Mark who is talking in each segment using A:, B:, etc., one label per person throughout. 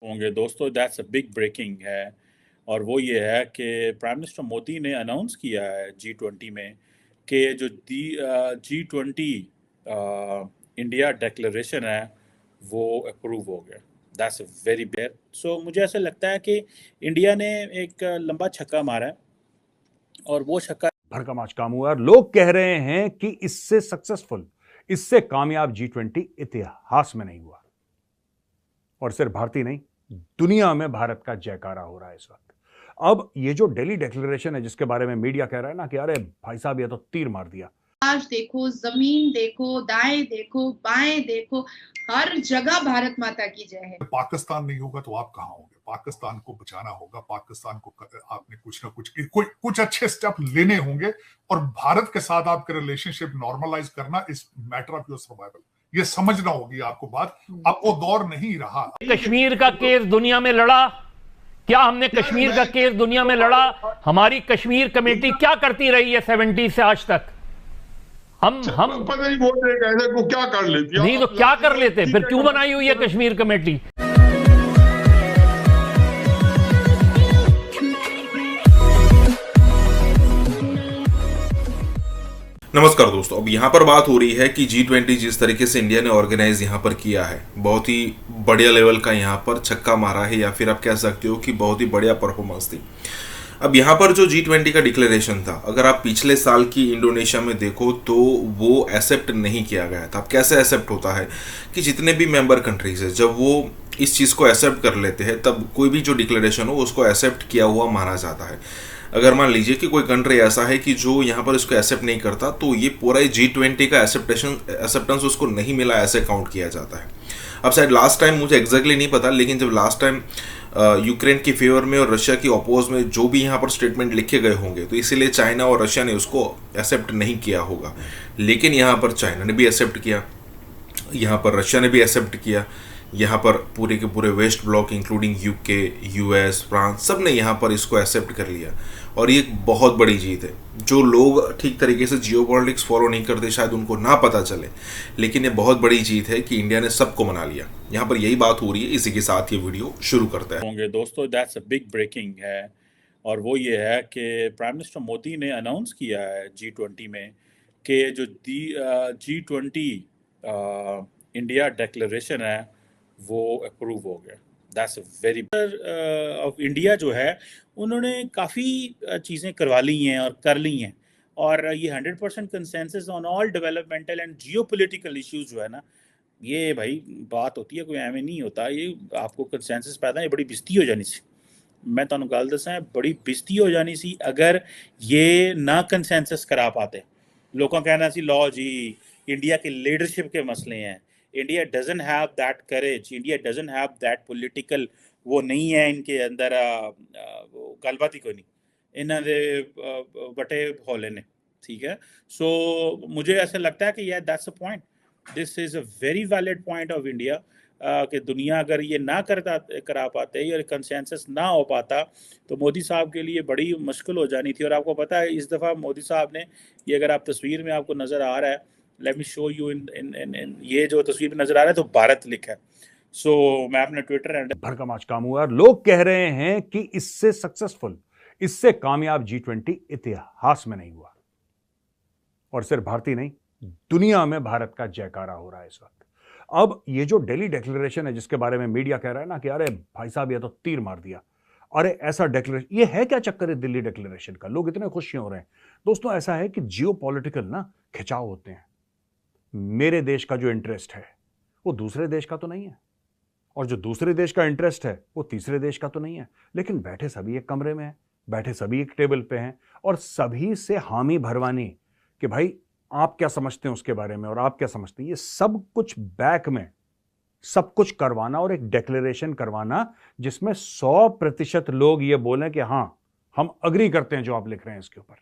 A: होंगे दोस्तों, that's a big breaking है। और वो ये है कि प्राइम मिनिस्टर मोदी ने अनाउंस किया है G20 में कि जो G20 इंडिया डिक्लेरेशन है वो अप्रूव हो गया। That's a very big. So मुझे ऐसा लगता है कि इंडिया ने एक लंबा छक्का मारा है और वो छक्का
B: भरकम आज काम हुआ। लोग कह रहे हैं कि इससे सक्सेसफुल, इससे कामयाब G20 इतिहास में नहीं हुआ। और सिर्फ भारतीय नहीं, दुनिया में भारत का जयकारा हो रहा है इस वक्त। अब ये जो दिल्ली डिक्लेरेशन है जिसके बारे में मीडिया कह रहा है ना कि अरे भाई साहब ये तो तीर मार दिया।
C: आज देखो, जमीन देखो, दाएं देखो, बाएं देखो, हर जगह भारत माता की जय है।
D: पाकिस्तान नहीं होगा तो आप कहां होंगे? पाकिस्तान को बचाना होगा, पाकिस्तान को आपने कुछ ना कुछ अच्छे स्टेप लेने होंगे और भारत के साथ आपके रिलेशनशिप नॉर्मलाइज करना is matter of your survival. ये समझना होगी आपको बात। अब वो दौर नहीं रहा।
E: कश्मीर का केस दुनिया में लड़ा, क्या हमने कश्मीर का केस दुनिया में लड़ा? हमारी कश्मीर कमेटी क्या करती रही है 70 से आज तक? हम
F: पता नहीं बोल रहे ऐसा को क्या कर लेती?
E: नहीं तो क्या कर लेते? फिर क्यों बनाई हुई है कश्मीर कमेटी?
G: नमस्कार दोस्तों, अब यहाँ पर बात हो रही है कि G20 जिस तरीके से इंडिया ने ऑर्गेनाइज यहाँ पर किया है, बहुत ही बढ़िया लेवल का यहाँ पर छक्का मारा है, या फिर आप कह सकते हो कि बहुत ही बढ़िया परफॉर्मेंस थी। अब यहाँ पर जो G20 का डिक्लेरेशन था, अगर आप पिछले साल की इंडोनेशिया में देखो तो वो एक्सेप्ट नहीं किया गया था। अब कैसे एक्सेप्ट होता है कि जितने भी मेंबर कंट्रीज है, जब वो इस चीज़ को एक्सेप्ट कर लेते हैं तब कोई भी जो डिक्लेरेशन हो उसको एक्सेप्ट किया हुआ माना जाता है। अगर मान लीजिए कि कोई कंट्री ऐसा है कि जो यहाँ पर इसको एक्सेप्ट नहीं करता, तो ये पूरा G20 का एक्सेप्टेंस उसको नहीं मिला, ऐसे काउंट किया जाता है। अब शायद लास्ट टाइम, मुझे एग्जैक्टली नहीं पता, लेकिन जब लास्ट टाइम यूक्रेन के फेवर में और रशिया की अपोज में जो भी यहाँ पर स्टेटमेंट लिखे गए होंगे, तो इसीलिए चाइना और रशिया ने उसको एक्सेप्ट नहीं किया होगा। लेकिन यहाँ पर चाइना ने भी एक्सेप्ट किया, यहाँ पर रशिया ने भी एक्सेप्ट किया, यहाँ पर पूरे के पूरे west block including UK, US, France, सब ने यहाँ पर इसको एक्सेप्ट कर लिया। और ये एक बहुत बड़ी जीत है। जो लोग ठीक तरीके से जियोपॉलिटिक्स फॉलो नहीं करते, शायद उनको ना पता चले, लेकिन ये बहुत बड़ी जीत है कि इंडिया ने सबको मना लिया। यहाँ पर यही बात हो रही है। इसी के साथ ये वीडियो शुरू करते हैं।
A: होंगे दोस्तों, दैट्स अ बिग ब्रेकिंग है। और वो ये है कि प्राइम मिनिस्टर मोदी ने अनाउंस किया है G20 में कि जो G20 इंडिया डिक्लेरेशन है वो अप्रूव हो गया। That's a very of India जो है उन्होंने काफ़ी चीज़ें करवा ली हैं और कर ली हैं। और ये 100% consensus on all developmental and geopolitical issues जो है ना, ये भाई बात होती है, कोई एवं नहीं होता। ये आपको कंसेंसस पैदा, ये बड़ी बेइज्जती हो जानी सी। मैं तुहानू गल दसां, बड़ी बेइज्जती हो जानी सी अगर ये ना कंसेंसस करा पाते। लोगों कहना सी लो जी इंडिया की लीडरशिप के मसले हैं, India doesn't have that courage, India doesn't have that political, वो नहीं है इनके अंदर, गलबात ही कोई नहीं, इन्होंने बटे हौले ने, ठीक है। सो मुझे ऐसा लगता है कि यार that's a point, this is a very valid point of India कि दुनिया अगर ये ना करा पाते या कंसेंसस ना हो पाता तो मोदी साहब के लिए बड़ी मुश्किल हो जानी थी। और आपको पता है इस दफ़ा मोदी साहब ने, ये अगर आप तस्वीर में आपको नज़र आ रहा है, let me show you in ये जो तस्वीर में नज़र आ रहा है तो भारत लिखा है। सो मैं अपने ट्विटर हैंडल
B: भरकम आज काम हुआ। लोग कह रहे हैं कि इससे सक्सेसफुल, इससे कामयाब G20 इतिहास में नहीं हुआ। और सिर्फ भारतीय नहीं, दुनिया में भारत का जयकारा हो रहा है इस वक्त। अब ये जो दिल्ली डिक्लेरेशन है जिसके बारे में मीडिया कह रहा है ना कि अरे भाई साहब ये तो तीर मार दिया, अरे ऐसा डिक्लेरेशन, ये है क्या चक्कर है दिल्ली डिक्लेरेशन का? लोग इतने खुशी हो रहे हैं। दोस्तों ऐसा है कि जियोपॉलिटिकल ना खिंचाव होते हैं। मेरे देश का जो इंटरेस्ट है वो दूसरे देश का तो नहीं है, और जो दूसरे देश का इंटरेस्ट है वो तीसरे देश का तो नहीं है, लेकिन बैठे सभी एक कमरे में हैं, बैठे सभी एक टेबल पे हैं, और सभी से हामी भरवानी कि भाई आप क्या समझते हैं उसके बारे में और आप क्या समझते हैं, ये सब कुछ बैक में सब कुछ करवाना और एक डिक्लेरेशन करवाना जिसमें 100% लोग ये बोलें कि हाँ हम अग्री करते हैं जो आप लिख रहे हैं इसके ऊपर,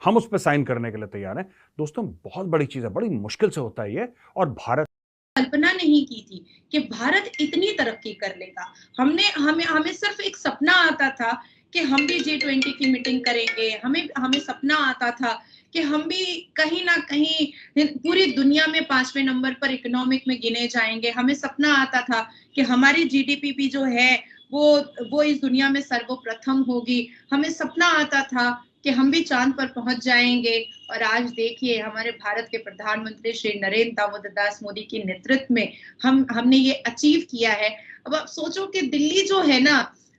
B: हम उस पर साइन करने के लिए तैयार हैं। दोस्तों बहुत बड़ी चीज है, बड़ी मुश्किल से होता है ये। और भारत
C: कल्पना नहीं की थी कि भारत इतनी तरक्की कर लेगा। हमें सिर्फ एक सपना आता था कि हम भी G20 की मीटिंग करेंगे। हमें सपना आता था कि हम भी कहीं ना कहीं पूरी दुनिया में 5वें नंबर पर इकोनॉमिक में गिने जाएंगे। हमें सपना आता था कि हमारी जीडीपी भी जो है वो इस दुनिया में सर्वप्रथम होगी। हमें सपना आता था कि हम भी चांद पर पहुंच जाएंगे, और आज देखिए हमारे भारत के प्रधानमंत्री श्री नरेंद्र दामोदर दास मोदी के नेतृत्व में हमने ये अचीव किया है। अब आप सोचो कि दिल्ली जो है ना,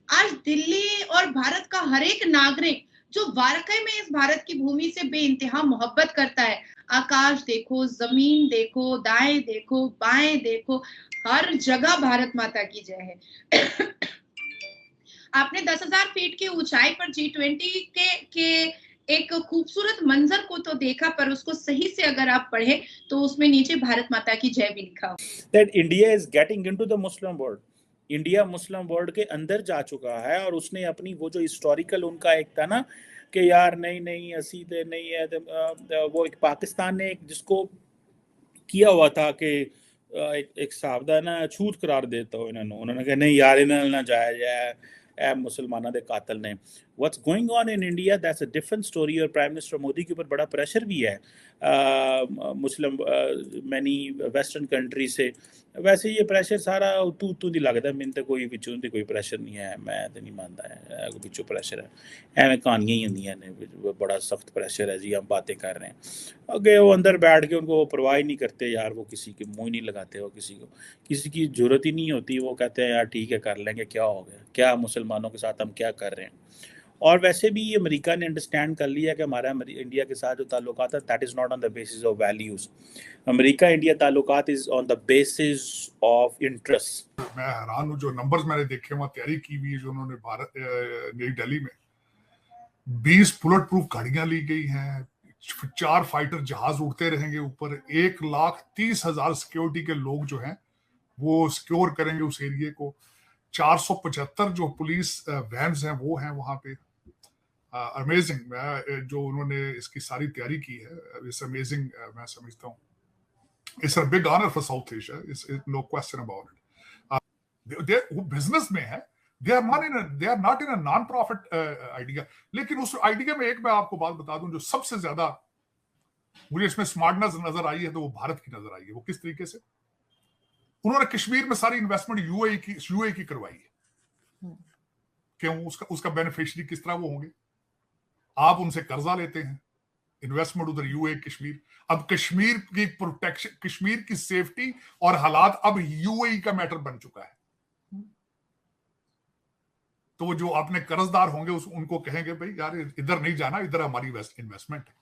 C: आज दिल्ली और भारत का हर एक नागरिक जो वाकई में इस भारत की भूमि से बेइंतहा मोहब्बत करता है, आकाश देखो, जमीन देखो, दाएं देखो, बाएं देखो, हर जगह भारत माता की जय है। आपने 10,000 फीट की ऊंचाई पर G20 के एक खूबसूरत मंजर को तो देखा, पर उसको सही से अगर आप पढ़े तो उसमें नीचे भारत माता की जय भी लिखा हो।
A: That India is getting into the Muslim world. India Muslim world के अंदर जा चुका है, और उसने अपनी वो जो हिस्टोरिकल उनका एक था ना कि यार नहीं असी ते नहीं है, वो एक पाकिस्तान ने एक जिसको किया हुआ था कि एक सावधान ना छूत करार देता हो उन्होंने कहा नहीं यार इन्होंने ना जाया जाए मुसलमाना दे कातिल ने। What's going on in India that's a different story. और प्राइम मिनिस्टर मोदी के ऊपर बड़ा प्रेशर भी है मुस्लिम मैनी वेस्टर्न कंट्री से। वैसे ये प्रेशर सारा तू नहीं लगता मैंने तो कोई पिछों कोई प्रेशर नहीं है, मैं तो नहीं मानता है कोई पिछों प्रेशर है। एवं कहानियां ही होंदियां ने, बड़ा सख्त प्रेशर है जी, हम बातें कर रहे हैं। अगे वो अंदर बैठ के उनको परवाह ही नहीं करते यार, वो किसी के मुँह नहीं लगाते, वो किसी की जरूरत ही नहीं होती। वो कहते हैं यार ठीक है कर लेंगे, क्या हो गया, क्या मुसलमानों के साथ हम क्या कर रहे हैं। और वैसे भी अमेरिका ने अंडरस्टैंड कर लिया कि हमारा इंडिया के साथ जो ताल्लुकात है that is not on the basis of values. America India ताल्लुकात is on the basis of interest.
D: मैं हैरान हूँ जो नंबर्स मैंने देखे, वहाँ तैयारी की हुई है जो उन्होंने भारत नई दिल्ली में 20 बुलेट प्रूफ गाड़ियां ली गई हैं, 4 फाइटर जहाज उड़ते रहेंगे ऊपर, 1,30,000 सिक्योरिटी के लोग जो हैं वो सिक्योर करेंगे उस एरिया को, 475 जो पुलिस वैन्स हैं वो हैं वहां पे। अमेजिंग जो उन्होंने इसकी सारी तैयारी की है, इट्स अमेजिंग। मैं समझता हूँ it's a big honour for south Asia, it's no question about it. वो बिजनेस में है, they are not in a non profit idea. लेकिन उस आइडिया में एक मैं आपको बात बता दूं जो सबसे ज्यादा मुझे इसमें स्मार्टनेस नजर आई है, तो वो भारत की नजर आई है। वो किस तरीके से उन्होंने कश्मीर में सारी इन्वेस्टमेंट यूएई की करवाई है। क्यों? उसका बेनिफिशियरी किस तरह वो होंगे? आप उनसे कर्जा लेते हैं, इन्वेस्टमेंट उधर यूएई कश्मीर। अब कश्मीर की प्रोटेक्शन, कश्मीर की सेफ्टी और हालात अब यूएई का मैटर बन चुका है। तो वो जो अपने कर्जदार होंगे उनको कहेंगे भाई यार इधर नहीं जाना, इधर हमारी इन्वेस्टमेंट है।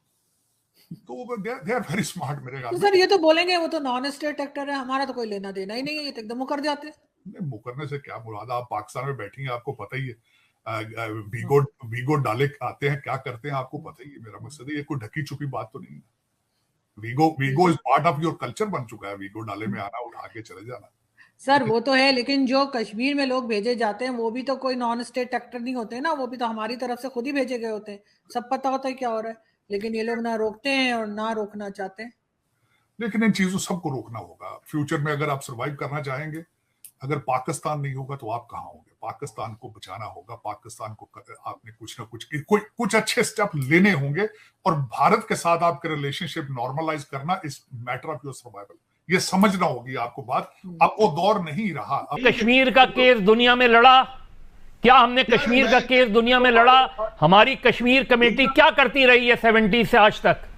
D: तो दे आर वेरी स्मार्ट मेरे ख्याल में।
H: सर ये तो बोलेंगे वो तो नॉन स्टेट एक्टर है, हमारा तो कोई लेना देना ही नहीं है, ये तो एकदम मुकर जाते हैं।
D: मुकरने से क्या मुराद, आप पाकिस्तान में बैठी हैं, आपको पता ही है वीगो डाले आते हैं, क्या करते हैं आपको पता ही है। मेरा मकसद है ये कोई ढकी छुपी बात तो नहीं है। Vigo is part of your culture बन चुका है, वीगो डाले में आना, उठा के चले जाना।
H: सर वो तो है, लेकिन जो कश्मीर में लोग भेजे जाते हैं वो भी तो कोई नॉन स्टेट एक्टर नहीं होते ना, वो भी तो हमारी तरफ से खुद ही भेजे गए होते हैं। सब पता होता है क्या हो रहा है, लेकिन ये लोग ना रोकते हैं और ना रोकना चाहते हैं।
D: लेकिन इन चीजों सबको रोकना होगा फ्यूचर में। अगर आप सर्वाइव करना चाहेंगे, अगर पाकिस्तान नहीं होगा तो आप कहाँ होंगे? पाकिस्तान को बचाना होगा, पाकिस्तान को आपने कुछ ना कुछ अच्छे स्टेप लेने होंगे, और भारत के साथ आपके रिलेशनशिप नॉर्मलाइज करना इस मैटर ऑफ योर सर्वाइवल। ये समझना होगी आपको बात। अब वो दौर नहीं रहा।
E: कश्मीर का केस दुनिया में लड़ा, क्या हमने कश्मीर का केस दुनिया में लड़ा? हमारी कश्मीर कमेटी क्या करती रही है 70 से आज तक?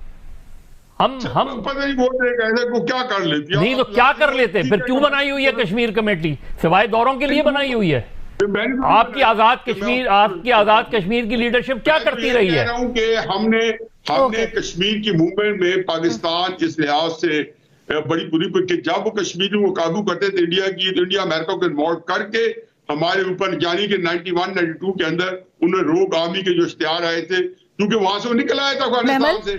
E: हम
F: पता नहीं बोलते कैसे को क्या कर लेती
E: नहीं तो क्या कर लेते, फिर क्यों बनाई हुई है कश्मीर कमेटी? सिवाय दौरों के लिए बनाई हुई है। आपकी आजाद कश्मीर की लीडरशिप क्या करती रही है?
F: कि हमने कश्मीर की मूवमेंट में पाकिस्तान इस लिहाज से बड़ी बुरी, कि जब वो कश्मीर को काबू करते थे इंडिया अमेरिका को इन्वॉल्व करके हमारे ऊपर, यानी कि 91-92 के अंदर उन्हें रोग आर्मी के जो इश्तिहार आए थे, क्योंकि वहां से वो निकल आया था अफगानिस्तान से।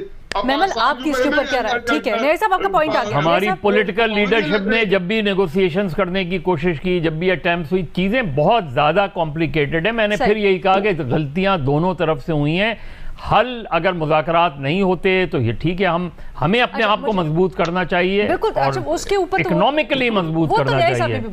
I: मेमल आपकी इसके ऊपर क्या राय? ठीक है मेरे साहब, आपका पॉइंट आ गया।
E: हमारी पॉलिटिकल लीडरशिप ने जब भी नेगोशिएशंस करने की कोशिश की, जब भी अटेम्प्ट्स हुई, चीजें बहुत ज्यादा कॉम्प्लिकेटेड है। मैंने फिर यही कहा कि गलतियां दोनों तरफ से हुई हैं। हल अगर मुज़ाकरात नहीं होते तो ये ठीक है, हमें अपने आप को मजबूत करना चाहिए,
I: बिल्कुल, उसके ऊपर
E: इकोनॉमिकली मजबूत करना चाहिए।